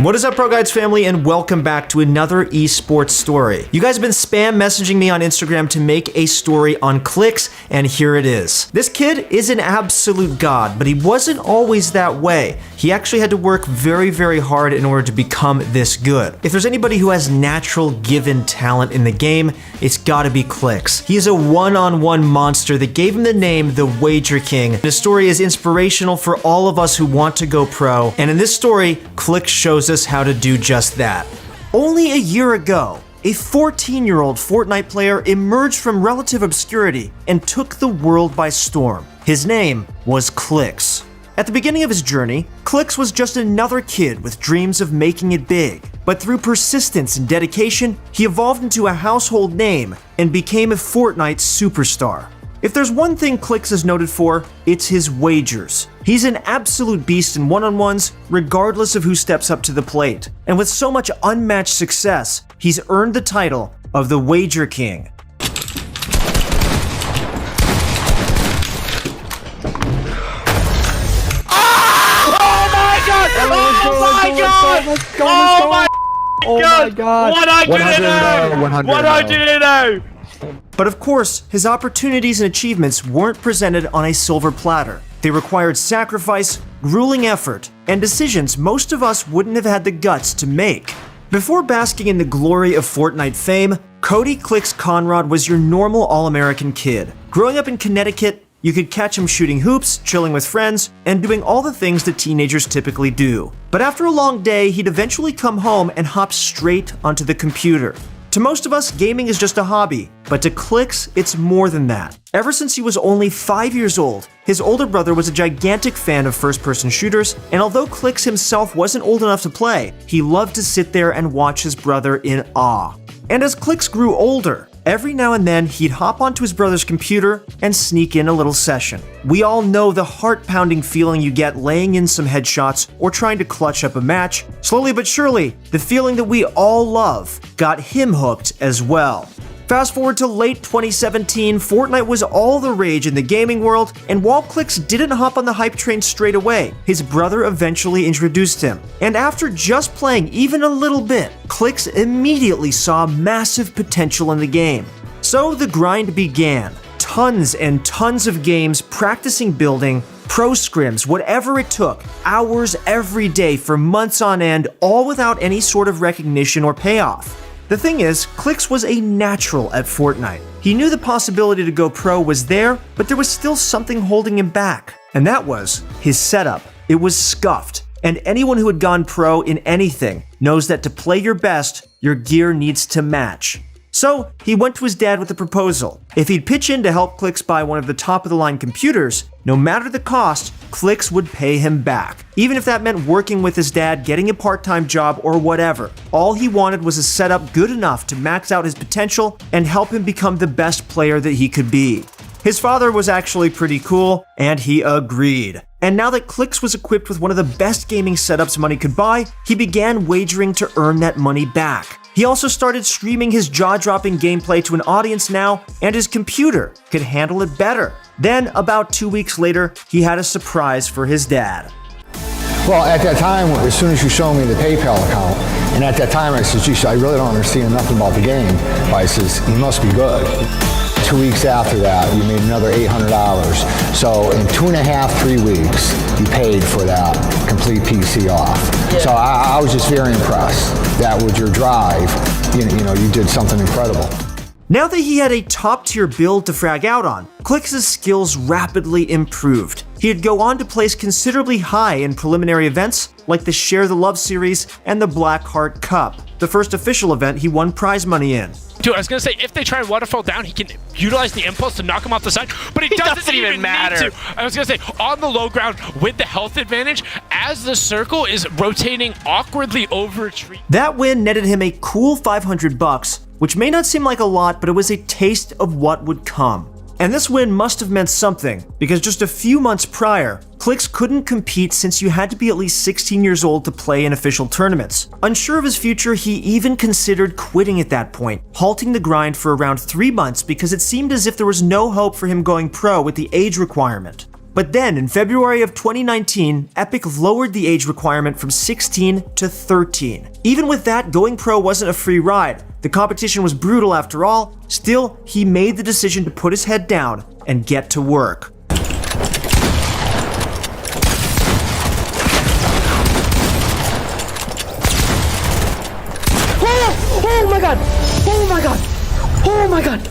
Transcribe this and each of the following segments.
What is up, Pro Guides family, and welcome back to another esports story. You guys have been spam messaging me on Instagram to make a story on Clix, and here it is. This kid is an absolute god, but he wasn't always that way. He actually had to work very, very hard in order to become this good. If there's anybody who has natural given talent in the game, it's gotta be Clix. He is a one-on-one monster that gave him the name the Wager King. His story is inspirational for all of us who want to go pro, and in this story, Clix shows us how to do just that. Only a year ago, a 14-year-old Fortnite player emerged from relative obscurity and took the world by storm. His name was Clix. At the beginning of his journey, Clix was just another kid with dreams of making it big. But through persistence and dedication, he evolved into a household name and became a Fortnite superstar. If there's one thing Clix is noted for, it's his wagers. He's an absolute beast in one-on-ones, regardless of who steps up to the plate. And with so much unmatched success, he's earned the title of the Wager King. Oh my god! 100. But of course, his opportunities and achievements weren't presented on a silver platter. They required sacrifice, grueling effort, and decisions most of us wouldn't have had the guts to make. Before basking in the glory of Fortnite fame, Cody Clix Conrad was your normal all-American kid. Growing up in Connecticut, you could catch him shooting hoops, chilling with friends, and doing all the things that teenagers typically do. But after a long day, he'd eventually come home and hop straight onto the computer. To most of us, gaming is just a hobby, but to Clix, it's more than that. Ever since he was only 5 years old, his older brother was a gigantic fan of first-person shooters, and although Clix himself wasn't old enough to play, he loved to sit there and watch his brother in awe. And as Clix grew older, every now and then he'd hop onto his brother's computer and sneak in a little session. We all know the heart-pounding feeling you get laying in some headshots or trying to clutch up a match. Slowly but surely, the feeling that we all love got him hooked as well. Fast forward to late 2017, Fortnite was all the rage in the gaming world, and while Clix didn't hop on the hype train straight away, his brother eventually introduced him. And after just playing even a little bit, Clix immediately saw massive potential in the game. So the grind began. Tons and tons of games, practicing building, pro scrims, whatever it took, hours every day for months on end, all without any sort of recognition or payoff. The thing is, Clix was a natural at Fortnite. He knew the possibility to go pro was there, but there was still something holding him back. And that was his setup. It was scuffed. And anyone who had gone pro in anything knows that to play your best, your gear needs to match. So he went to his dad with a proposal. If he'd pitch in to help Clix buy one of the top-of-the-line computers, no matter the cost, Clix would pay him back. Even if that meant working with his dad, getting a part-time job, or whatever. All he wanted was a setup good enough to max out his potential and help him become the best player that he could be. His father was actually pretty cool, and he agreed. And now that Clix was equipped with one of the best gaming setups money could buy, he began wagering to earn that money back. He also started streaming his jaw-dropping gameplay to an audience now, and his computer could handle it better. Then, about 2 weeks later, he had a surprise for his dad. Well, at that time, as soon as you showed me the PayPal account, and at that time I said, geez, I really don't understand nothing about the game. But I says, he must be good. 2 weeks after that, you made another $800. So in 2.5, 3 weeks, you paid for that complete PC off. Yeah. So I was just very impressed that with your drive, you did something incredible. Now that he had a top-tier build to frag out on, Clix's skills rapidly improved. He'd go on to place considerably high in preliminary events like the Share the Love series and the Black Heart Cup, the first official event he won prize money in. Dude, I was gonna say, if they try and waterfall down, he can utilize the impulse to knock him off the side, but it doesn't even matter. Need to. I was gonna say, on the low ground with the health advantage, as the circle is rotating awkwardly over a tree. That win netted him a cool $500, which may not seem like a lot, but it was a taste of what would come. And this win must have meant something, because just a few months prior, Clix couldn't compete since you had to be at least 16 years old to play in official tournaments. Unsure of his future, he even considered quitting at that point, halting the grind for around 3 months because it seemed as if there was no hope for him going pro with the age requirement. But then, in February of 2019, Epic lowered the age requirement from 16 to 13. Even with that, going pro wasn't a free ride. The competition was brutal after all. Still, he made the decision to put his head down and get to work. Oh my god! Oh my god! Oh my god!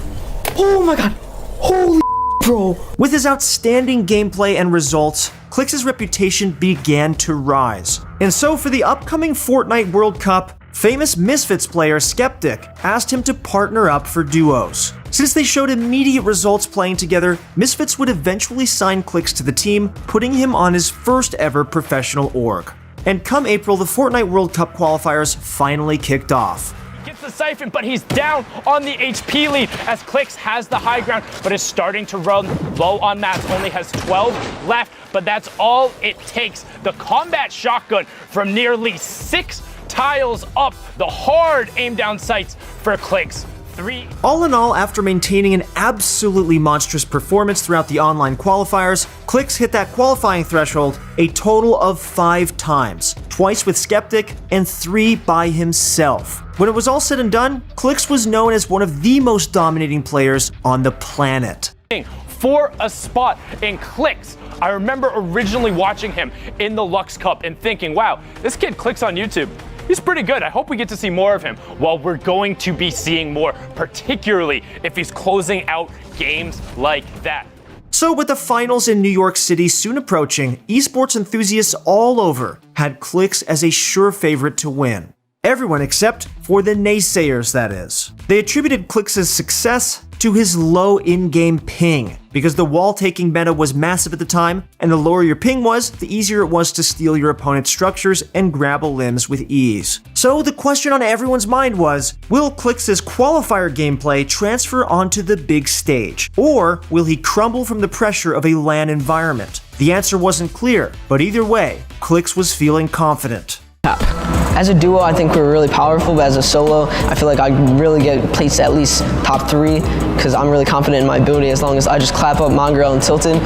Oh my god! Holy bro! With his outstanding gameplay and results, Clix's reputation began to rise. And so for the upcoming Fortnite World Cup, famous Misfits player Skeptic asked him to partner up for duos. Since they showed immediate results playing together, Misfits would eventually sign Clix to the team, putting him on his first ever professional org. And come April, the Fortnite World Cup qualifiers finally kicked off. Gets the siphon, but he's down on the HP lead as Clix has the high ground, but is starting to run low on mats. Only has 12 left, but that's all it takes. The combat shotgun from nearly 6 tiles up, the hard aim down sights for Clix. All in all, after maintaining an absolutely monstrous performance throughout the online qualifiers, Clix hit that qualifying threshold a total of 5 times, twice with Skeptic and 3 by himself. When it was all said and done, Clix was known as one of the most dominating players on the planet. For a spot in Clix. I remember originally watching him in the Lux Cup and thinking, wow, this kid Clix on YouTube. He's pretty good. I hope we get to see more of him. Well, we're going to be seeing more, particularly if he's closing out games like that. So with the finals in New York City soon approaching, esports enthusiasts all over had Clix as a sure favorite to win. Everyone except for the naysayers, that is. They attributed Clix's success to his low in-game ping, because the wall-taking meta was massive at the time, and the lower your ping was, the easier it was to steal your opponent's structures and grab limbs with ease. So the question on everyone's mind was, will Clix's qualifier gameplay transfer onto the big stage, or will he crumble from the pressure of a LAN environment? The answer wasn't clear, but either way, Clix was feeling confident. As a duo, I think we're really powerful, but as a solo, I feel like I really get placed at least top 3 because I'm really confident in my ability. As long as I just clap up Mongrel and Tilton,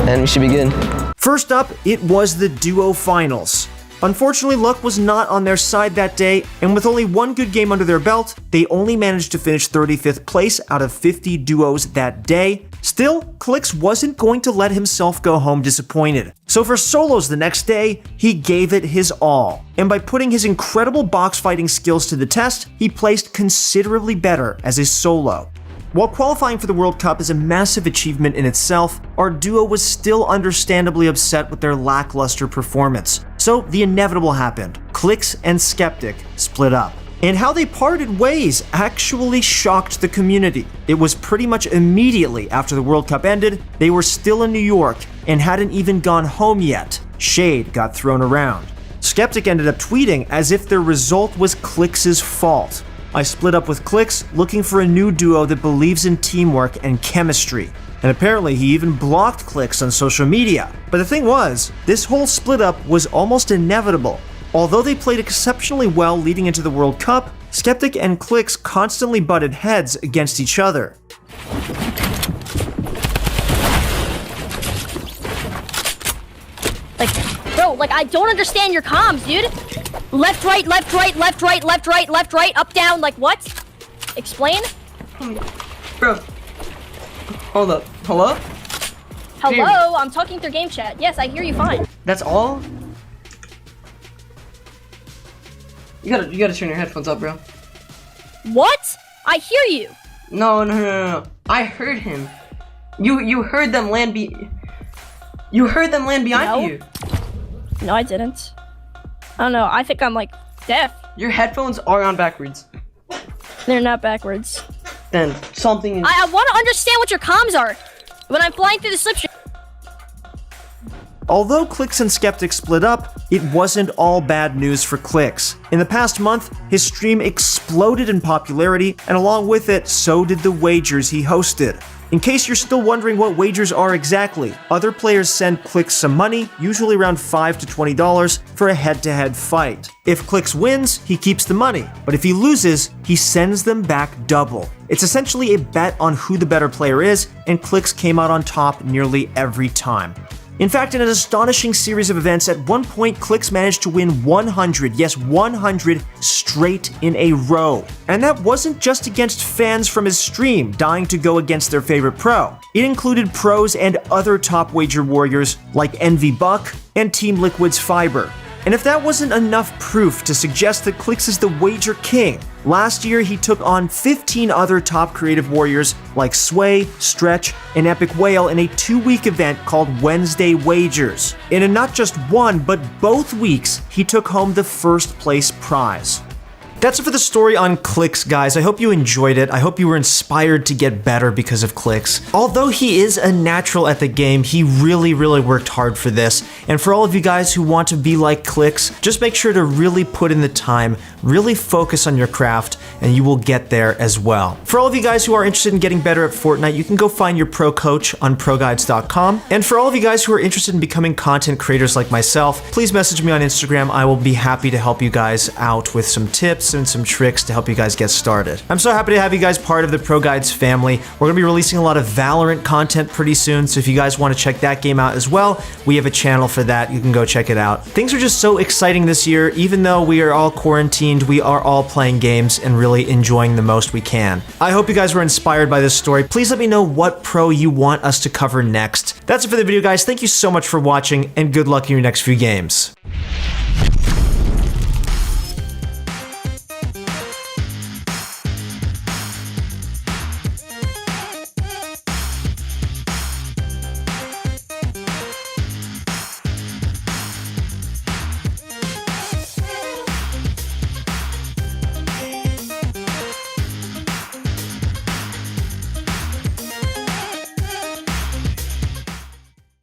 and we should be good. First up, it was the duo finals. Unfortunately, luck was not on their side that day, and with only one good game under their belt, they only managed to finish 35th place out of 50 duos that day. Still, Clix wasn't going to let himself go home disappointed. So for solos the next day, he gave it his all. And by putting his incredible box fighting skills to the test, he placed considerably better as a solo. While qualifying for the World Cup is a massive achievement in itself, our duo was still understandably upset with their lackluster performance. So the inevitable happened. Clix and Skeptic split up. And how they parted ways actually shocked the community. It was pretty much immediately after the World Cup ended, they were still in New York and hadn't even gone home yet. Shade got thrown around. Skeptic ended up tweeting as if their result was Clix's fault. I split up with Clix, looking for a new duo that believes in teamwork and chemistry. And apparently he even blocked Clix on social media. But the thing was, this whole split up was almost inevitable. Although they played exceptionally well leading into the World Cup, Skeptic and Clix constantly butted heads against each other. Bro, I don't understand your comms, dude. Left, right, left, right, left, right, left, right, left, right, up, down, what? Explain? Bro. Hold up. Hello? Hello, I'm talking through game chat. Yes, I hear you fine. That's all? You gotta turn your headphones up, bro. What? I hear you. No. I heard him. You heard them land You heard them land behind you. No, I didn't. I don't know. I think I'm deaf. Your headphones are on backwards. They're not backwards. Then something is... I want to understand what your comms are when I'm flying through the slipstream. Although Clix and Skeptic split up, it wasn't all bad news for Clix. In the past month, his stream exploded in popularity, and along with it, so did the wagers he hosted. In case you're still wondering what wagers are exactly, other players send Clix some money, usually around $5 to $20, for a head-to-head fight. If Clix wins, he keeps the money, but if he loses, he sends them back double. It's essentially a bet on who the better player is, and Clix came out on top nearly every time. In fact, in an astonishing series of events, at one point, Clix managed to win 100, yes, 100 straight in a row. And that wasn't just against fans from his stream dying to go against their favorite pro. It included pros and other top wager warriors like Buck and Team Liquid's Fiber. And if that wasn't enough proof to suggest that Clix is the wager king, last year he took on 15 other top creative warriors like Sway, Stretch, and Epic Whale in a 2-week event called Wednesday Wagers. And in not just one, but both weeks, he took home the first place prize. That's it for the story on Clix, guys. I hope you enjoyed it. I hope you were inspired to get better because of Clix. Although he is a natural at the game, he really worked hard for this. And for all of you guys who want to be like Clix, just make sure to really put in the time, really focus on your craft, and you will get there as well. For all of you guys who are interested in getting better at Fortnite, you can go find your pro coach on ProGuides.com. And for all of you guys who are interested in becoming content creators like myself, please message me on Instagram. I will be happy to help you guys out with some tips and some tricks to help you guys get started. I'm so happy to have you guys part of the Pro Guides family. We're gonna be releasing a lot of Valorant content pretty soon, so if you guys want to check that game out as well, we have a channel for that. You can go check it out. Things are just so exciting this year. Even though we are all quarantined, we are all playing games and really enjoying the most we can. I hope you guys were inspired by this story. Please let me know what pro you want us to cover next. That's it for the video, guys. Thank you so much for watching, and good luck in your next few games.